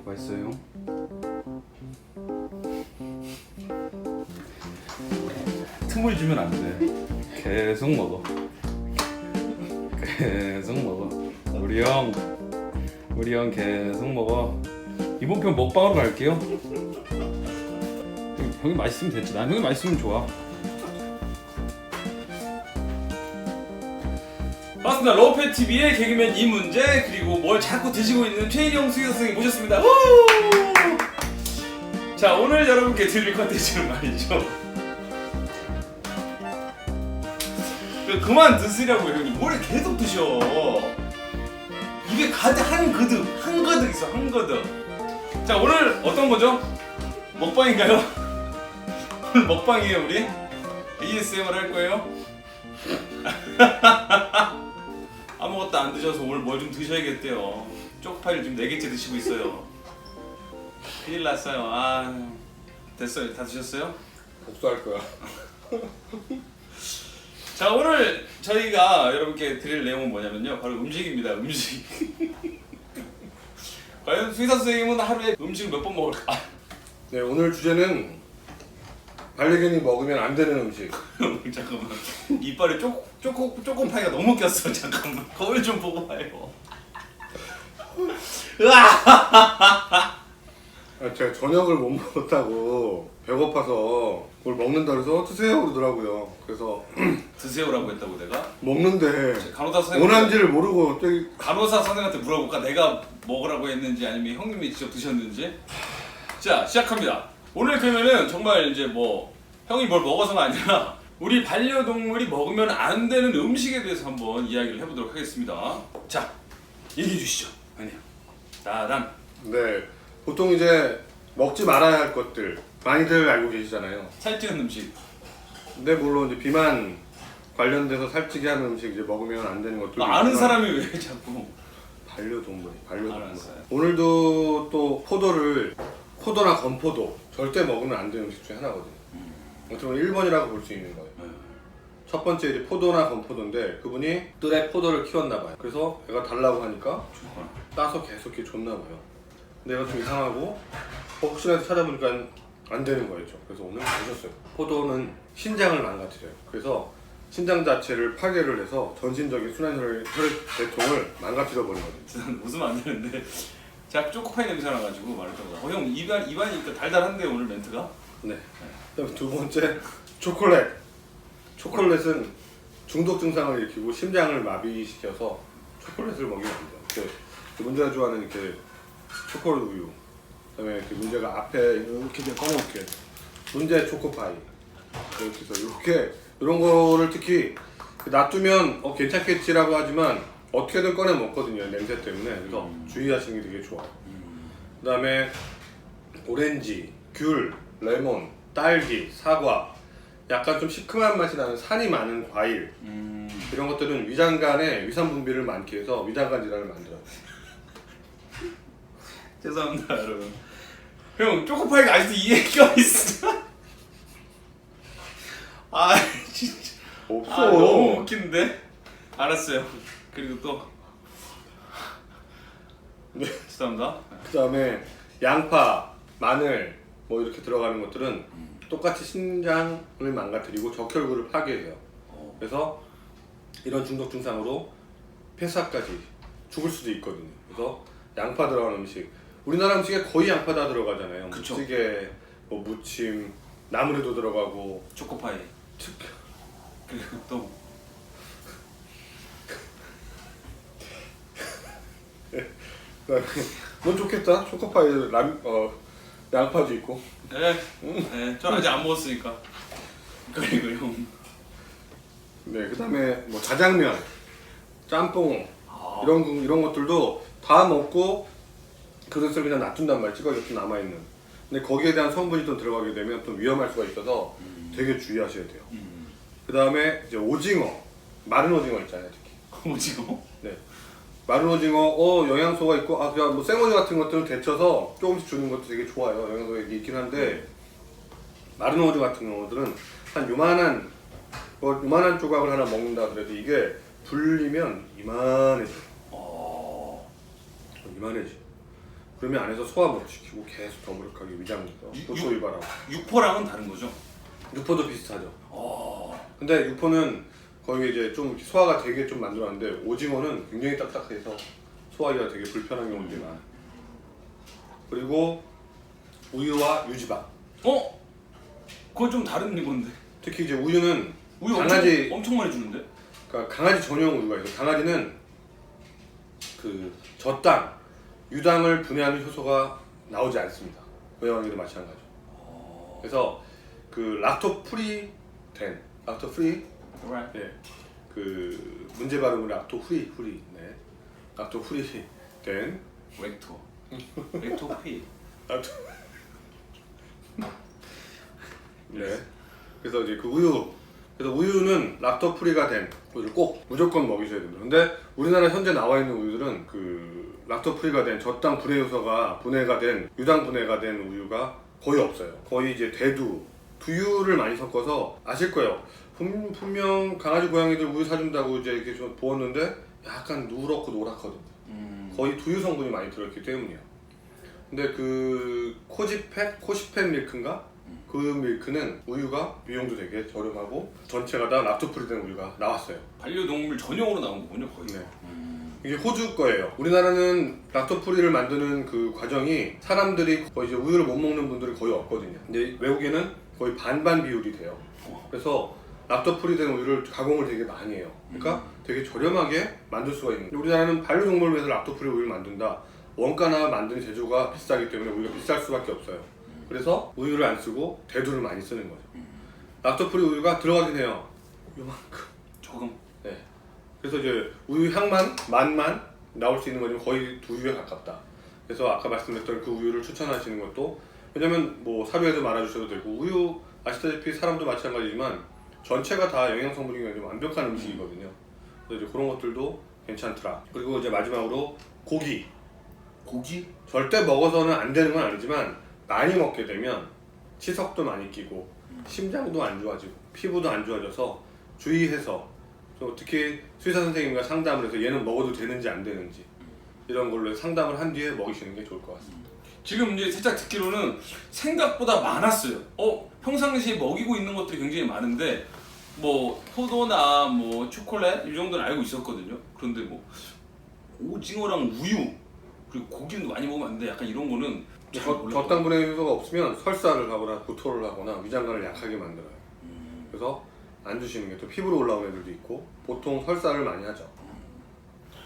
맛있어요? 틈을 주면 안 돼. 계속 먹어. 계속 먹어. 우리 형 계속 먹어. 이번 편 먹방으로 갈게요. 형이 맛있으면 됐지. 난 형이 맛있으면 좋아. 반갑습니다. 러브펫TV의 개그맨 이문재, 그리고 뭘 자꾸 드시고 있는 최인영 수의사선생님 모셨습니다. 우! 자, 오늘 여러분께 드릴 컨텐츠는 말이죠, 그만 드시라고요. 형님 뭘 계속 드셔. 입에 가득 한가득 있어, 한가득. 자, 오늘 어떤 거죠? 먹방인가요? 오늘 먹방이에요. 우리 ASMR 할 거예요. 아무것도 안 드셔서 오늘 뭘 좀 드셔야겠대요. 쪽파를 지금 4개째 드시고 있어요. 큰일 났어요. 아, 됐어요. 다 드셨어요? 복수할 거야. 자, 오늘 저희가 여러분께 드릴 내용은 뭐냐면요, 바로 음식입니다. 음식. 과연 수의사 선생님은 하루에 음식을 몇 번 먹을까? 네, 오늘 주제는 반려견이 먹으면 안 되는 음식. 잠깐만, 이빨에 조금 파이가 너무 꼈어. 잠깐만, 거울 좀 보고 봐요. 으아! 제가 저녁을 못 먹었다고 배고파서 뭘 먹는다 그래서 드세요 그러더라고요. 그래서 드세요라고 했다고 내가? 먹는데 간호사 선생님 원한지를 모르고 저기 간호사 선생님한테 물어볼까? 내가 먹으라고 했는지 아니면 형님이 직접 드셨는지. 자, 시작합니다. 오늘 그러면은 정말 이제 뭐 형이 뭘 먹어서가 아니라 우리 반려동물이 먹으면 안 되는 음식에 대해서 한번 이야기를 해보도록 하겠습니다. 자, 얘기해 주시죠. 아니요, 따단. 네, 보통 이제 먹지 말아야 할 것들 많이들 알고 계시잖아요. 살찌는 음식. 근데 물론 이제 비만 관련돼서 살찌게 하는 음식 이제 먹으면 안 되는 것들도 아는 있지만 사람이 왜 자꾸. 반려동물. 알았어요. 오늘도 또 포도나 건포도 절대 먹으면 안 되는 음식 중에 하나거든요. 어떻게 보면 1번이라고 볼 수 있는 거예요. 첫 번째 이제 포도나 건포도인데 그분이 뜰에 포도를 키웠나 봐요. 그래서 애가 달라고 하니까 따서 계속 이렇게 줬나 봐요. 근데 얘가 좀 이상하고 혹시나 해서 찾아보니까 안 되는 거였죠. 그래서 오늘 보셨어요. 포도는 신장을 망가뜨려요. 그래서 신장 자체를 파괴를 해서 전신적인 순환 혈액계통을 망가뜨려 버린 거죠. 웃으면 안 되는데 제가 초코파이 냄새 나가지고 말했던 거. 형 입안이 달달한데 오늘 멘트가? 네. 그다음 두 번째 초콜릿. 초콜릿은 중독 증상을 일으키고 심장을 마비시켜서 초콜릿을 먹이면 안 돼요. 이렇게 문제가 좋아하는 이렇게 초콜릿 우유. 그다음에 이렇게 문제가 앞에 이렇게 꺼놓게 문제 초코파이. 이렇게 해서 이렇게 이런 거를 특히 놔두면 괜찮겠지라고 하지만 어떻게든 꺼내 먹거든요. 냄새 때문에. 그래서 주의하시는 게 되게 좋아요. 그다음에 오렌지, 귤, 레몬, 딸기, 사과, 약간 좀 시큼한 맛이 나는 산이 많은 과일 이런 것들은 위장관에 위산 분비를 많게 해서 위장관 질환을 만들어요. 죄송합니다, 여러분. 형, 초코파이가 아직도 이에 껴있어. 아, 진짜. 없어. 아, 너무 웃긴데? 알았어요. 그리고 또. 네. 죄송합니다. 그다음에 양파, 마늘 뭐 이렇게 들어가는 것들은 똑같이 신장을 망가뜨리고 적혈구를 파괴해요. 그래서 이런 중독 증상으로 폐사까지 죽을 수도 있거든요. 그래서 양파 들어가는 음식, 우리나라 음식에 거의 양파 다 들어가잖아요. 그쵸. 찌개, 뭐 무침, 나물에도 들어가고. 초코파이. 그리고 또. 넌 좋겠다. 초코파이, 양파도 있고. 네, 저 아직 안 먹었으니까. 그리고 형. 네, 그다음에 뭐 자장면, 짬뽕 이런 것들도 다 먹고 그릇을 그냥 놔둔단 말이야. 찌꺼기가 좀 남아 있는. 근데 거기에 대한 성분이 또 들어가게 되면 좀 위험할 수가 있어서 되게 주의하셔야 돼요. 그다음에 이제 오징어, 마른 오징어 있잖아요, 특히. 오징어? 네. 마른 오징어, 영양소가 있고, 그냥 뭐 생오징어 같은 것들은 데쳐서 조금씩 주는 것도 되게 좋아요. 영양소가 있긴 한데, 마른 오징어 같은 경우들은 한 요만한 조각을 하나 먹는다 그래도 이게 불리면 이만해져. 이만해져. 그러면 안에서 소화 못 시키고 계속 더부룩하게 위장에서 고토 유발하고. 육포랑은 다른 거죠? 육포도 비슷하죠. 근데 육포는 거의 이제 좀 소화가 되게 좀 만들었는데 오징어는 굉장히 딱딱해서 소화하기가 되게 불편한 경우들이 많아요. 그리고 우유와 유지밥. 그건 좀 다른 건데. 특히 이제 우유는 우유 강아지 엄청 많이 주는데? 그러니까 강아지 전용 우유가 있어요. 강아지는 그 저당, 유당을 분해하는 효소가 나오지 않습니다. 고양이도 마찬가지. 그래서 그 락토 프리 된 락토 프리 Right. 예. 그 문제 발음은 락토 프리 네. 락토 프리 된 렉토 피. 락토 네. 그래서 이제 그 우유 그래서 우유는 락토 프리가 된 우유를 꼭 무조건 먹이셔야 됩니다. 근데 우리나라 현재 나와 있는 우유들은 그 락토 프리가 된 저당 분해 요소가 분해가 된 유당 분해가 된 우유가 거의 없어요. 거의 이제 대두, 두유를 많이 섞어서 아실 거예요. 분명 강아지 고양이들 우유 사준다고 이제 이렇게 좀 부었는데 약간 누렇고 노랗거든요. 거의 두유 성분이 많이 들어있기 때문이에요. 근데 그 코시펫 밀크인가? 그 밀크는 우유가 비용도 되게 저렴하고 전체가 다 락토프리 된 우유가 나왔어요. 반려동물 전용으로 나온 거군요, 거의. 네. 이게 호주 거예요. 우리나라는 락토프리를 만드는 그 과정이 사람들이 거의 이제 우유를 못 먹는 분들이 거의 없거든요. 근데 외국에는 거의 반반 비율이 돼요. 그래서 락토프리 된 우유를 가공을 되게 많이 해요. 그러니까 되게 저렴하게 만들 수가 있는 거예요. 우리나라는 반려동물을 위해서 락토프리 우유를 만든다. 원가나 만드는 제조가 비싸기 때문에 우유가 비쌀 수밖에 없어요. 그래서 우유를 안 쓰고 대두를 많이 쓰는 거죠. 락토프리 우유가 들어가긴 해요. 요만큼. 조금. 네. 그래서 이제 우유 향만 맛만 나올 수 있는 거지만 거의 두유에 가깝다. 그래서 아까 말씀드렸던 그 우유를 추천하시는 것도 왜냐면 뭐 사료에도 말아주셔도 되고 우유 아시다시피 사람도 마찬가지지만 전체가 다 영양 성분이 굉장히 완벽한 음식이거든요. 그래서 이제 그런 것들도 괜찮더라. 그리고 이제 마지막으로 고기. 절대 먹어서는 안 되는 건 아니지만 많이 먹게 되면 치석도 많이 끼고 심장도 안 좋아지고 피부도 안 좋아져서 주의해서 특히 수의사 선생님과 상담을 해서 얘는 먹어도 되는지 안 되는지 이런 걸로 상담을 한 뒤에 먹이시는 게 좋을 것 같습니다. 지금 이제 살짝 듣기로는 생각보다 많았어요. 평상시에 먹이고 있는 것들이 굉장히 많은데 뭐 포도나 뭐 초콜릿 이 정도는 알고 있었거든요. 그런데 뭐 오징어랑 우유 그리고 고기는 많이 먹으면 안 돼. 약간 이런 거는 잘 몰랐거든요. 저당 분해 효소가 없으면 설사를 하거나 구토를 하거나 위장관을 약하게 만들어요. 그래서 안 주시는 게 또 피부로 올라오는 애들도 있고 보통 설사를 많이 하죠.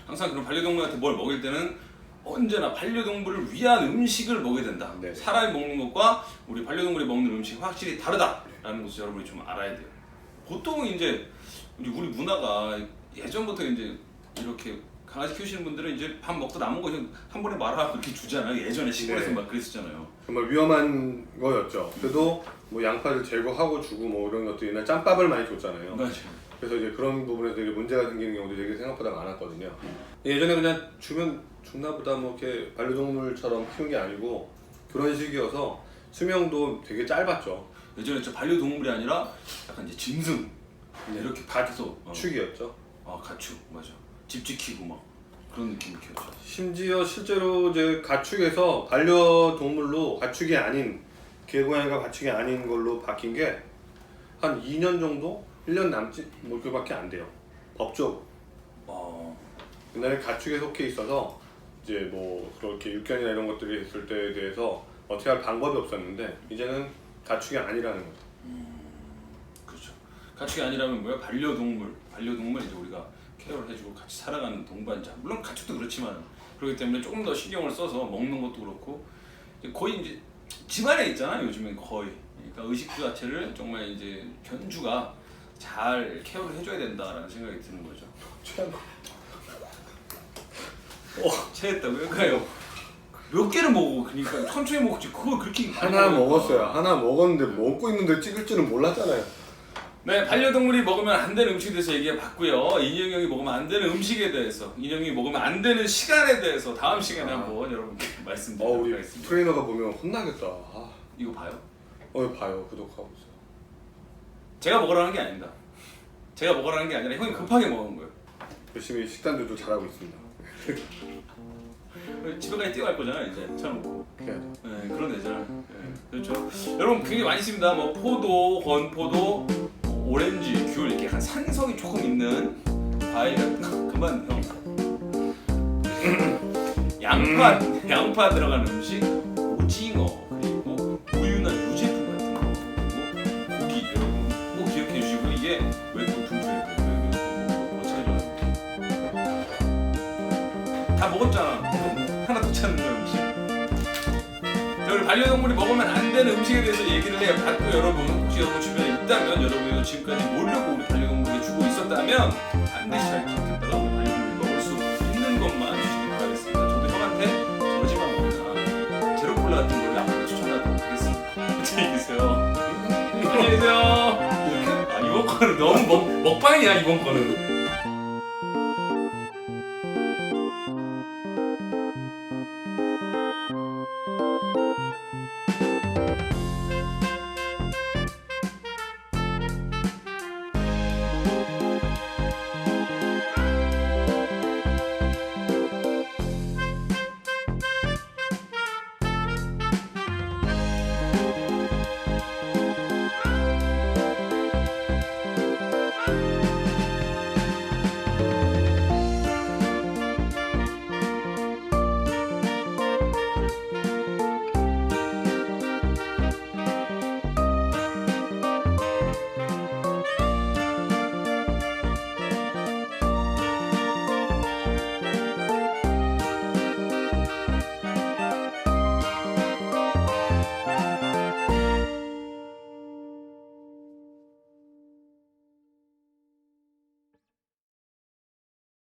항상 그런 반려동물한테 뭘 먹일 때는 언제나 반려동물을 위한 음식을 먹여야 된다. 네. 사람이 먹는 것과 우리 반려동물이 먹는 음식이 확실히 다르다라는 것을 여러분이 좀 알아야 돼요. 보통 이제 우리 문화가 예전부터 이제 이렇게 강아지 키우시는 분들은 이제 밥 먹고 남은 거 한 번에 말아 그렇게 주잖아요. 예전에 시골에서 네. 막 그랬었잖아요. 정말 위험한 거였죠. 그래도 뭐 양파를 제거하고 주고 뭐 이런 것도 옛날 짬밥을 많이 줬잖아요. 맞아요. 그래서 이제 그런 부분에서 되게 문제가 생기는 경우도 되게 생각보다 많았거든요. 예전에 그냥 주면 죽나 보다 뭐 이렇게 반려동물처럼 키운 게 아니고 그런 식이어서 수명도 되게 짧았죠. 예전에 저 반려동물이 아니라 약간 이제 짐승 이렇게 밭에서 축이었죠. 가축 맞아. 집 지키고 막 그런 느낌을 키웠죠. 심지어 실제로 이제 가축에서 반려동물로 가축이 아닌 개고양이가 가축이 아닌 걸로 바뀐 게 한 2년 정도? 1년 남짓 뭐 그밖에 안 돼요. 법적으로. 옛날에 가축에 속해 있어서 이제 뭐 그렇게 육견이나 이런 것들이 있을 때에 대해서 어떻게 할 방법이 없었는데 이제는 가축이 아니라는 거죠. 그렇죠. 가축이 아니라면 뭐야? 반려동물 이제 우리가 케어를 해주고 같이 살아가는 동반자. 물론 가축도 그렇지만 그렇기 때문에 조금 더 신경을 써서 먹는 것도 그렇고 거의 이제 집안에 있잖아요. 요즘엔 거의. 그러니까 의식주 자체를 정말 이제 견주가 잘 케어를 해줘야 된다라는 생각이 드는 거죠. 취한 거. 체했다고요? 그러니까요. 몇 개를 먹어. 그러니까 천천히 먹지. 그걸 그렇게 하나 먹었어요. 하나 먹었는데 먹고 있는데 찍을 줄은 몰랐잖아요. 네, 반려동물이 먹으면 안 되는 음식에 대해서 얘기해봤고요. 인형이 형이 먹으면 안 되는 음식에 대해서, 인형이 먹으면 안 되는 시간에 대해서 다음 시간에 한번 여러분께 말씀드리도록 우리 하겠습니다. 트레이너가 보면 혼나겠다. 이거 봐요? 봐요. 구독하고 있어요. 제가 먹으라는 게 아닙니다. 제가 먹으라는 게 아니라 형이 급하게 먹은 거예요. 열심히 식단들도 잘하고 있습니다. 집에까지 뛰어갈 거잖아 이제 차놓고. 해야죠. 네, 그런 애잖아. 네, 그렇죠. 여러분 굉장히 많이 있습니다. 뭐 포도, 건포도, 오렌지, 귤 이렇게 약간 산성이 조금 있는 과일 같은 거 그만 형. 양파 들어간 음식, 오징어 그리고 우유나 유제품 같은 거 그리고 고기 여러분 꼭 기억해 주시고 이게 왜 높은 거예요? 어떻게 다 먹었잖아. 하나 더 찾는 거야 음식. 자, 우리 반려동물이 먹으면 안 되는 음식에 대해서 얘기를 해요. 봤고 여러분 혹시 여러분 주변에 있다면 여러분이 지금까지 모르고 우리 반려동물에게 주고 있었다면 반드시 잘 기억했다가 우리 반려동물이 먹을 수 있는 것만 주시길 바라겠습니다. 저도 형한테 저지방이나 제로콜라 같은 걸 앞으로 추천하도록 하겠습니다. 안녕히 계세요. 안녕히 계세요. 아, 이번 거는 너무 먹방이야 이번 거는.